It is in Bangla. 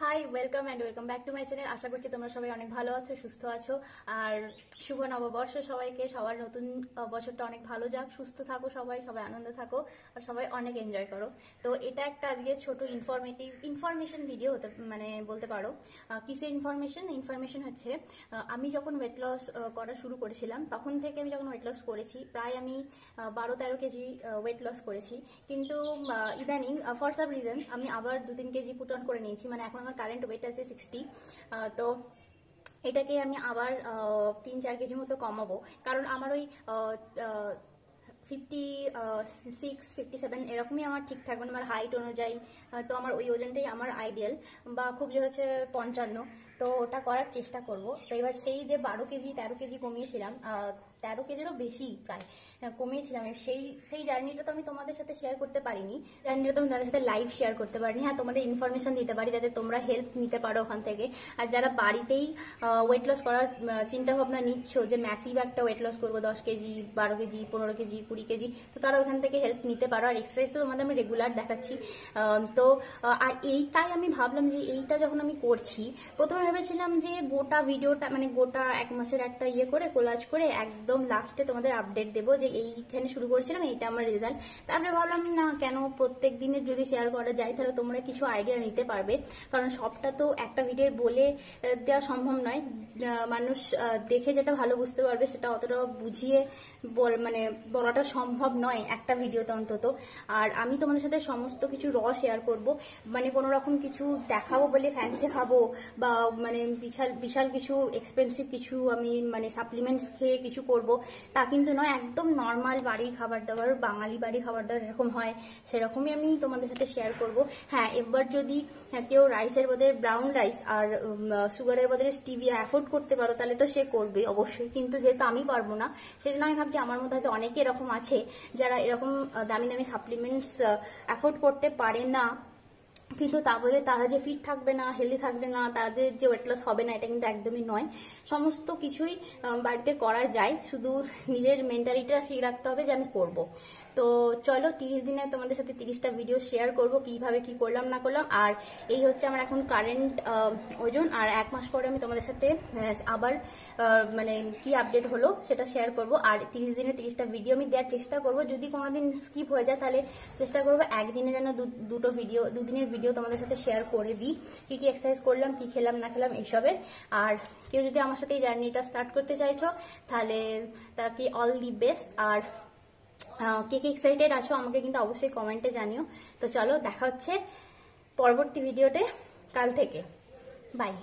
High welcome and welcome back to my channel. আশা করছি তোমরা সবাই অনেক ভালো আছো, সুস্থ আছো। আর শুভ নববর্ষ সবাইকে। সবার নতুন বছরটা অনেক ভালো যাক, সুস্থ থাকো সবাই, সবাই আনন্দে থাকো আর সবাই অনেক এনজয় করো। তো এটা একটা আজকে ছোট ইনফরমেশন ভিডিও হতে বলতে পারো। কিসের ইনফরমেশন হচ্ছে, আমি যখন ওয়েট লস করা শুরু করেছিলাম তখন থেকে আমি যখন ওয়েট লস করেছি প্রায় আমি 12-13 কেজি ওয়েট লস করেছি। কিন্তু ইদানিং ফর সাম রিজনস আমি আবার 2-3 কেজি পুট অন করে নিয়েছি। মানে এখন আমার কারেন্ট ওয়েট আছে 60। তো এটাকে আমি আবার 3-4 কেজি মতো কমাবো, কারণ আমার ওই 56-57 এরকমই আমার ঠিকঠাক, মানে আমার হাইট অনুযায়ী। তো আমার ওই ওজনটাই আমার আইডিয়াল, বা খুব জোর হচ্ছে 55। তো ওটা করার চেষ্টা করব। তো এবার সেই যে 12-13 কেজি কমিয়েছিলাম, 13 কেজিরও বেশি প্রায় কমিয়েছিলাম, সেই জার্নিটা তো আমি তোমাদের সাথে শেয়ার করতে পারিনি। জার্নিটা তো আমি তোমাদের সাথে লাইভ শেয়ার করতে পারিনি। হ্যাঁ, তোমাদের ইনফরমেশন দিতে পারি যাতে তোমরা হেল্প নিতে পারো ওখান থেকে। আর যারা বাড়িতেই ওয়েট লস করার চিন্তা ভাবনা নিচ্ছ যে ম্যাসিভ একটা ওয়েট লস করবো, 10 কেজি, 12 কেজি, 15 কেজি, 20 কেজি, তো তারা ওখান থেকে হেল্প নিতে পারো। আর এক্সারসাইজ তো তোমাদের আমি রেগুলার দেখাচ্ছি। তো আর এইটাই আমি ভাবলাম যে এইটা যখন আমি করছি, প্রথমে ভেবেছিলাম যে গোটা ভিডিওটা গোটা 1 মাসের একটা করে কোলাজ করে একদম লাস্টে তোমাদের আপডেট দেবো যে এইখানে শুরু করেছিলাম, এইটা আমার রেজাল্ট। তারপরে ভাবলাম না, কেন প্রত্যেক দিনের যদি শেয়ার করা যায় তাহলে তোমরা কিছু আইডিয়া নিতে পারবে, কারণ সবটা তো একটা ভিডিও বলে দেওয়া সম্ভব নয়। মানুষ দেখে যেটা ভালো বুঝতে পারবে সেটা অতটা বুঝিয়ে বলাটা সম্ভব নয় একটা ভিডিওতে অন্তত। আর আমি তোমাদের সাথে সমস্ত কিছু শেয়ার করব, কোনো রকম কিছু দেখাবো বলে ফ্যান্সি খাবো বা বিশাল বিশাল কিছু এক্সপেন্সিভ কিছু আমি সাপ্লিমেন্টস খেয়ে কিছু করব তা কিন্তু নয়। একদম নর্মাল বাড়ির খাবার দাবার, বাঙালি বাড়ির খাবার দাবার এরকম হয় সেরকমই আমি তোমাদের সাথে শেয়ার করব। হ্যাঁ, এবার যদি কেউ রাইসের বদলে ব্রাউন রাইস আর সুগারের বদলে স্টিভিয়া অ্যাফোর্ড করতে পারো তাহলে তো সে করবে অবশ্যই, কিন্তু যেহেতু আমি পারবো না সেজন্য আমি ভাবছি আমার মধ্যে হয়তো অনেকে এরকম আছে যারা এরকম দামি দামি সাপ্লিমেন্টস অ্যাফোর্ড করতে পারে না, কিন্তু তা বলে তারা যে ফিট থাকবে না, হেলদি থাকবে না, তাদের যে ওয়েট লস হবে না, এটা কিন্তু একদমই নয়। সমস্ত কিছুই বাড়িতে করা যায়, শুধু নিজের মেন্টালিটিটা ঠিক রাখতে হবে যে আমি করব। তো চলো 30 দিনে তোমাদের সাথে 30টা ভিডিও শেয়ার করব কিভাবে কি করলাম না করলাম। আর এই হচ্ছে আমার এখন কারেন্ট ওজন, আর 1 মাস পরে আমি তোমাদের সাথে আবার কি আপডেট হলো সেটা শেয়ার করব। আর 30 দিনে 30টা ভিডিও আমি দেওয়ার চেষ্টা করব। যদি কোনোদিন স্কিপ হয়ে যায় তাহলে চেষ্টা করবো একদিনে যেন দুদিনের ভিডিও তোমাদের সাথে শেয়ার করে দিই, কি কি এক্সারসাইজ করলাম, কি খেলাম না খেলাম এইসবের। আর কেউ যদি আমার সাথে এই জার্নিটা স্টার্ট করতে চাইছো তাহলে তাকে অল দি বেস্ট। আর কে কে এক্সাইটেড আছো আমাকে কিন্তু অবশ্যই কমেন্টে জানিও। তো চলো, দেখা হচ্ছে পরবর্তী ভিডিওতে কাল থেকে। বাই।